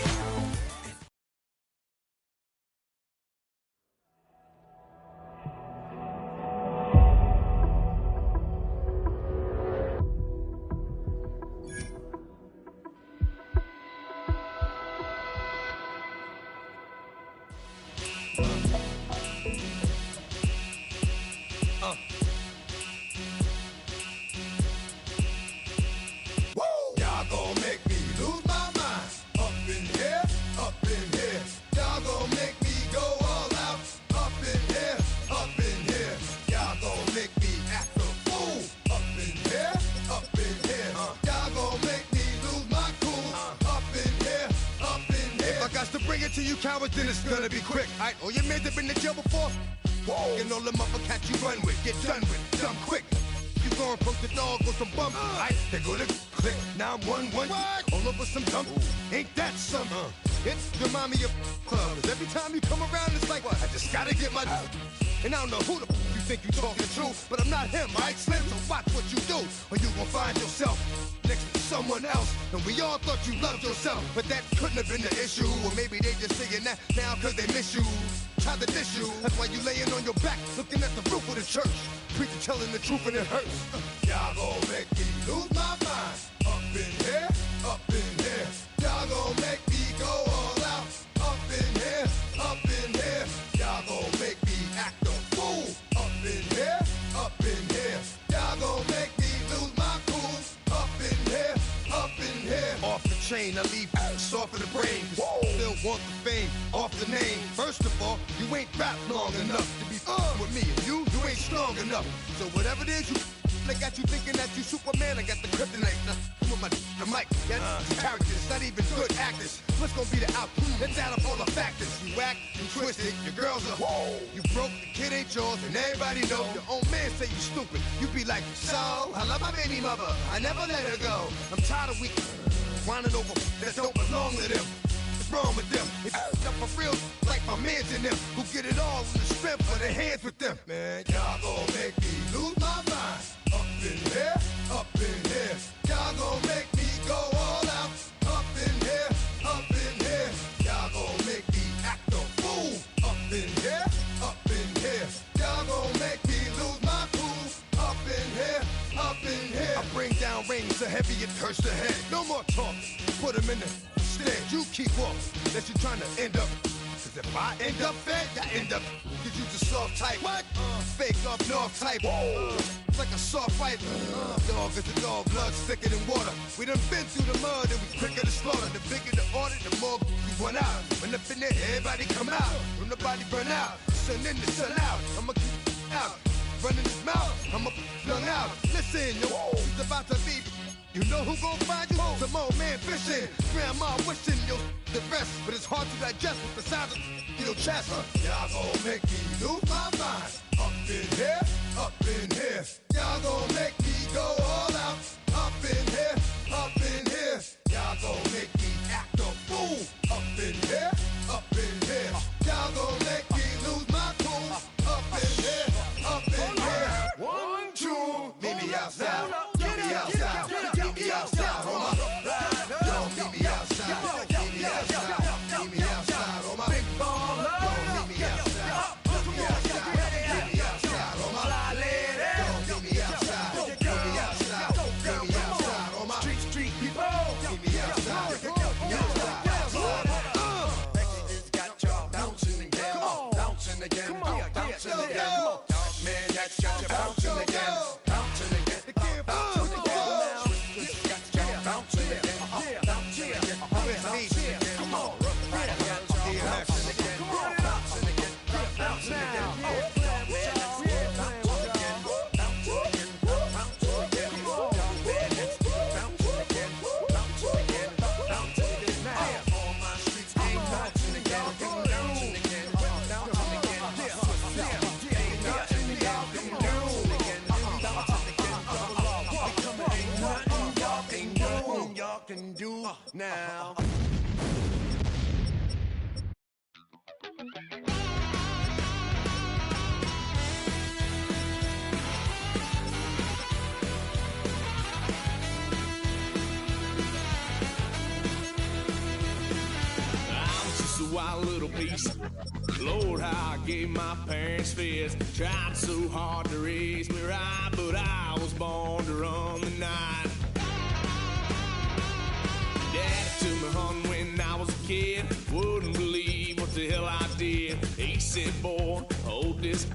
Y'all gon' make me lose my mind. Up in here, up in here. Y'all gon' make me go all out. Up in here, up in here. Y'all gon' make me act a fool. Up in here, up in here. Y'all gon' make me lose my cool. Up in here, up in here. If I got to bring it to you cowards, then it's gonna be quick. Alright, all your men have been to jail before? Whoa. And all them other cats you run with, get done with, done quick. You gon' poke the dog with some bump. Right, they gonna click. Now I'm 1-1. All over some dump. Ain't that something? It's remind me of clubs. Every time you come around, it's like, I just gotta get my. And I don't know who the you think you talking to, but I'm not him, right, Slim? So watch what you do, or you gon' find yourself next to someone else. And we all thought you loved yourself, but that couldn't have been the issue. Or maybe they just saying that now cause they miss you. Try to diss you. That's why you laying on your back, looking at the roof of the church. Preacher telling the truth and it hurts. Y'all gon' make me lose my mind. Up in here, up in here. Y'all gon' make me go all out. Up in here, up in here. Y'all gon' make me act a fool. Up in here, up in here. Y'all gon' make me lose my cool. Up in here, up in here. Off the chain, I leave soft for the brain. Still want the fame, off the name. First of all, you ain't rap long enough to be with me. And you ain't strong enough. So whatever it is you they got you thinking that you Superman. I got the kryptonite. Now, with my the mic. That's characters, not even good actors. What's gonna be the outcome? Let's add up all the factors. You whack, you twisted, your girls are you broke, the kid ain't yours, and everybody know. Your own man say you stupid. You be like, so, I love my baby mother. I never let her go. I'm tired of weak whining over that don't belong to them. What's wrong with them? It's up for real, like my mans in them, who get it all in the strength of their hands with them. Man, y'all gon' make me lose my mind. Up in here, up in here. Y'all gon' make me go all out. Up in here, up in here. Y'all gon' make me act a fool. Up in here, up in here. Y'all gon' make me lose my cool. Up in here, up in here. I bring down rain so heavy it hurts the head. No more talk. Put 'em in the Instead, you keep walking, unless you're trying to end up. Cause if I end up fed, I end up. Cause you just soft type. What? Fake up north type. It's like a soft fight. Dog is a dog, blood thicker than water. We done been through the mud and we quicker to slaughter. The bigger the order, the more we run out. When up in there, everybody come out. When nobody burn out, sun in the sun out. I'ma keep out. Running his mouth, I'ma flung out. Listen, yo, it's about to be. You know who gon' find you? Some old man fishing. Grandma wishing you'll the rest. But it's hard to digest with the sound of your chest. Y'all gon' make me lose my mind. Up in here, up in here. Y'all gon' make me go all out. Up in here, up in here. Y'all gon' make me act a fool. Up in here, up in here. Y'all gon' make me lose my cool. Up in here, up in here. 1, 2, meet me outside. Meet me outside. Meet me outside, on my Yo, meet me outside. Meet me outside. Meet me outside, on my big baller. Yo, meet me outside. Meet me outside. Meet me outside, on my fly lady. Yo, meet me outside. Meet me outside. Meet me outside, on my street people. Meet me outside. Meet me outside. It's got y'all bouncing again. Bouncing again. Bouncing again. Man, that's got you bouncing again. Bouncing again. Bouncing again. Bouncing again. Bouncing again. Bouncing again. Come on. Bouncing again. Bouncing again. Bouncing again. Can do now. A wild little beast. Lord, how I gave my parents fits. Tried so hard to raise me right, but I was born to run the night. Daddy took me hunting when I was a kid. Wouldn't believe what the hell I did. He said, boy, hold this.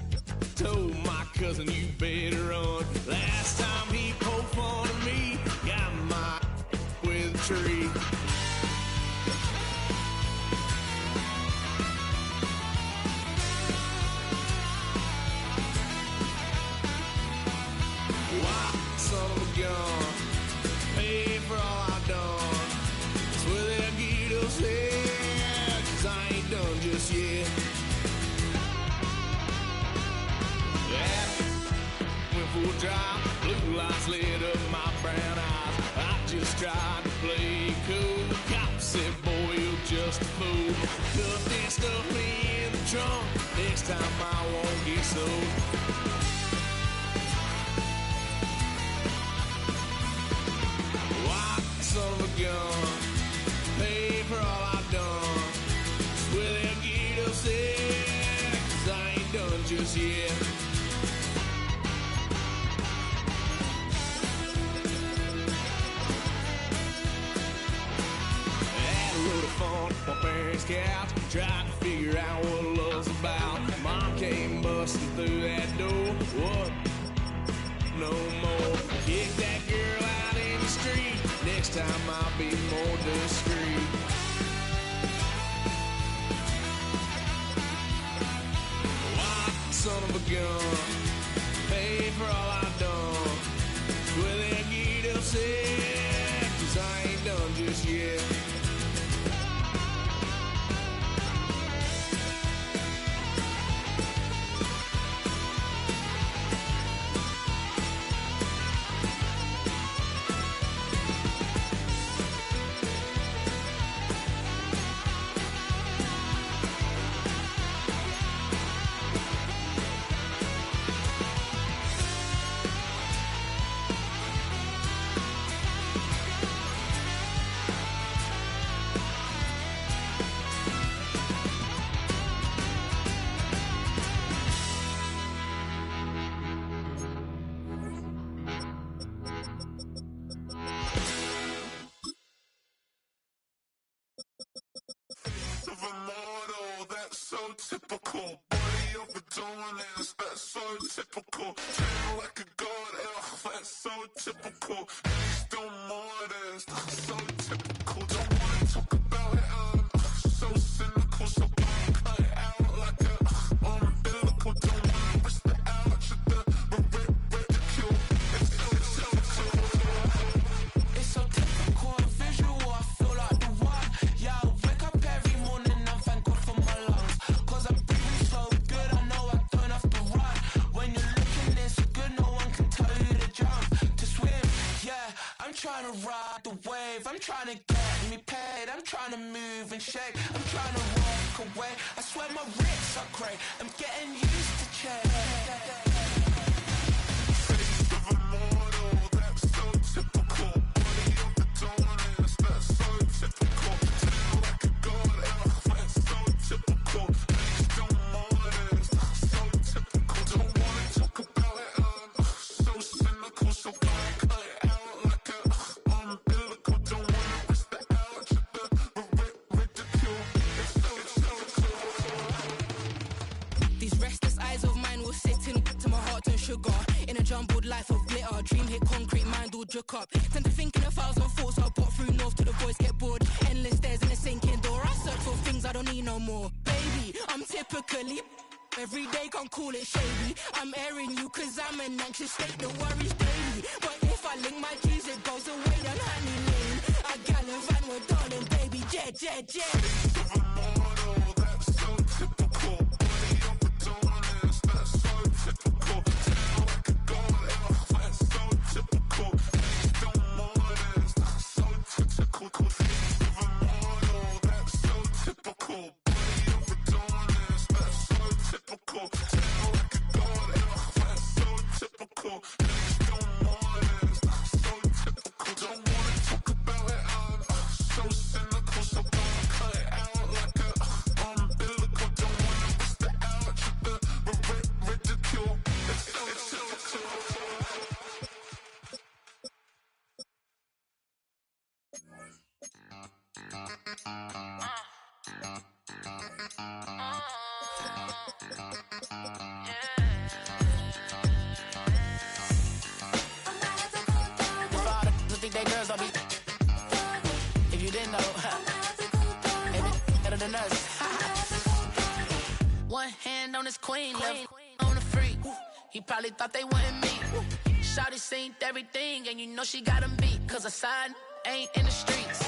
Told my cousin, you better run. Last time he poked fun of me, got my with a tree. Son of a gun, pay for all I've done. Swear they'll get us there, 'cause I ain't done just yet. Yeah, went for a drive, blue lights lit up my brown eyes. I just tried to play cool. Cop said, boy, you're just a fool. Cuffed and stuffed me in the trunk. Next time I won't get so. Son of a gun, pay for all I've done. Swear they'll get us there, 'cause I ain't done just yet. Had a little fun on my parents' couch, tried to figure out what love's about. Mom came busting through that door. What? No more. Kick that girl out in the street. Next time I'll be more discreet. Why, son of a gun, pay for all I've done. Swear they'll get upset, 'cause I ain't done just yet. so typical. Body overdoing this, that's so typical. Treat like a god, that's so typical. Please don't more this, that's so typical. Don't wanna talk about it, so cynical. So cut it out like a umbilical. Don't wanna risk the ouch of the ridicule. It's so typical, visual, I feel like the one. Yeah, I wake up every morning and thank God for my lungs. Cause I'm breathing so good, I know I don't have to run. When you're looking this good, no one can tell you to jump, to swim. Yeah, I'm trying to ride the wave, I'm trying to get me paid, I'm trying to move and shake, I'm trying to walk away. I swear my wrists are great, I'm getting used to change. Face of a mortal, that's so typical. Body of the dominance, that's so typical. Treat like a god, that's so typical. Please don't more this, that's so typical. Don't wanna talk about it, so cynical. So cut it out like a umbilical. Don't wanna risk the ouch of the ridicule. It's so These restless eyes of mine will sit in to my heart and sugar. In a jumbled life of glitter, dream hit concrete, mind all jook up. Tend to think in 1,000 thoughts, I'll put through north till the voice get bored. Endless stairs in a sinking door, I search for things I don't need no more. Baby, I'm typically every day, can't call it shady. I'm airing you cause I'm an anxious state, the worries daily. But if I link my G's, it goes away down honey lane. I gallivant with darling, baby, jet, jet, jet. Face of a mortal, that's so typical. Body of the dominance, that's so typical. Treat like a god, that's so typical. Please don't more this, that's so typical. Face of a mortal, that's so typical. Body of the dominance, that's so typical. Treat like a god, that's so typical. Please don't more this, that's so typical. Don't wanna talk about it, so cynical. So cut it out like a umbilical. Don't wanna risk the ouch of the ridicule. It's so typical. If all the think they girls don't be, if you didn't know, maybe better than us. One hand on his queen, left on the freak. He probably thought they wanted me. Shawty seen everything, and you know she got him beat. Cause her side ain't in the streets.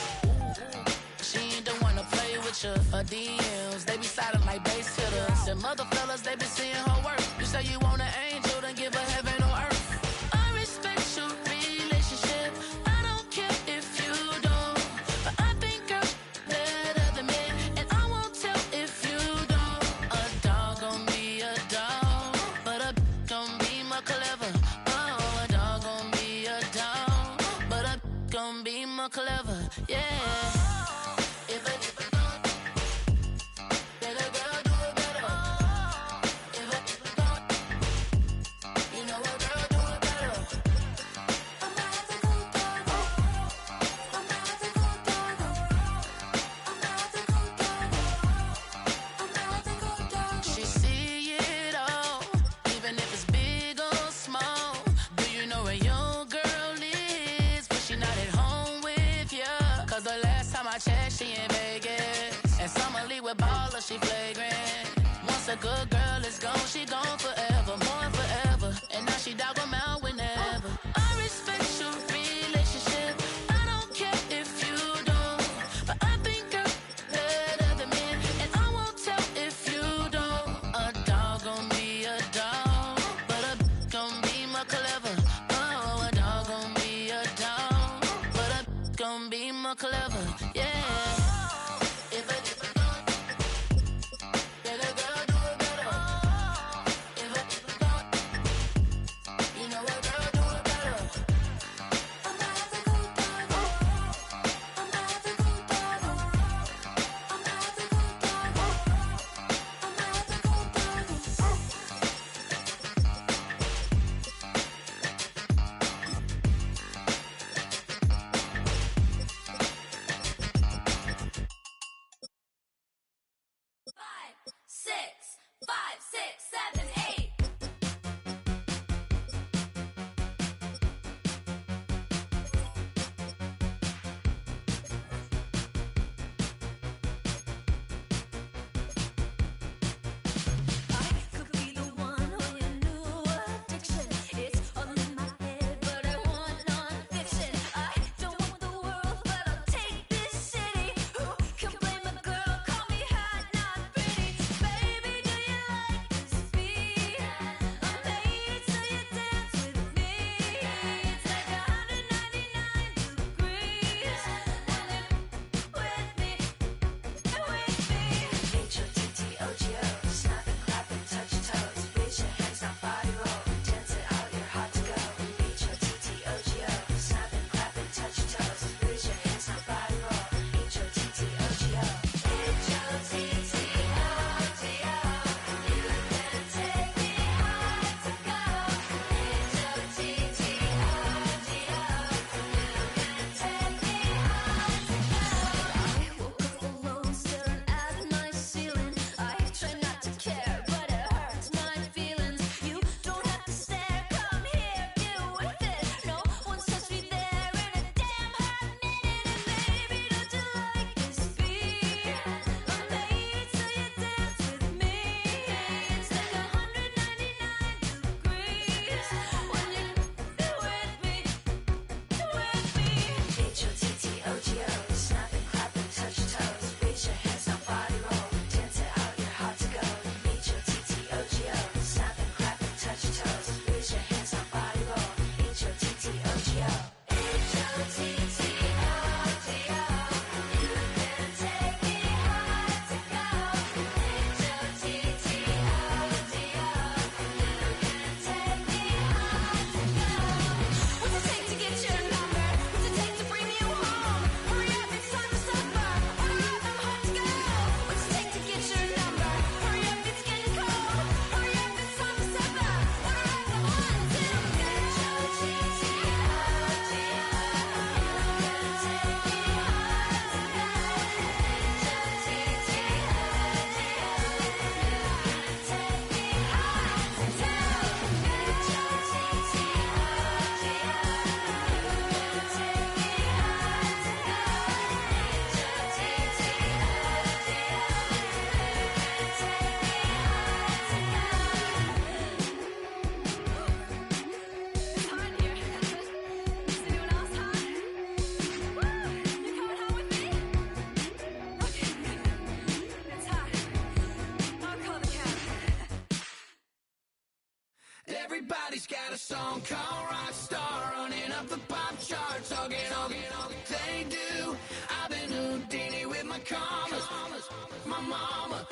She ain't the one to play with you. Her DMs, they be sliding like base hitters. And mother fellas, they be seeing her work. You say you want an angel, then give her heaven on earth. I respect your relationship. I don't care if you don't. But I think girls better than men. And I won't tell if you don't. A dog gon' be a dog, but a gon' be more clever. Oh, a dog gon' be a dog, but a gon' be more clever. Yeah. If a better girl do it better. If a you know a girl do it better. I'm not the good dog. I'm not the good dog. I'm not the good dog. I'm not the good dog. She see it all, even if it's big or small. Do you know where your girl is? But she not at home with ya. Cause the last time I checked, she in Vegas. And Summer Lee with Baller, she flagrant. Once a good girl is gone, she gone forever, more forever. And now she dog 'em out whenever. I respect your relationship. I don't care if you don't. But I think girls better than men. And I won't tell if you don't. A dog gon' be a dog, but a gon' be more clever. Oh, a dog gon' be a dog, but a gon' be more clever. Yeah. If a better girl do it better. If a stone cold rock star, running up the pop charts, hugging all they do. I've been Houdini with my commas. My mama,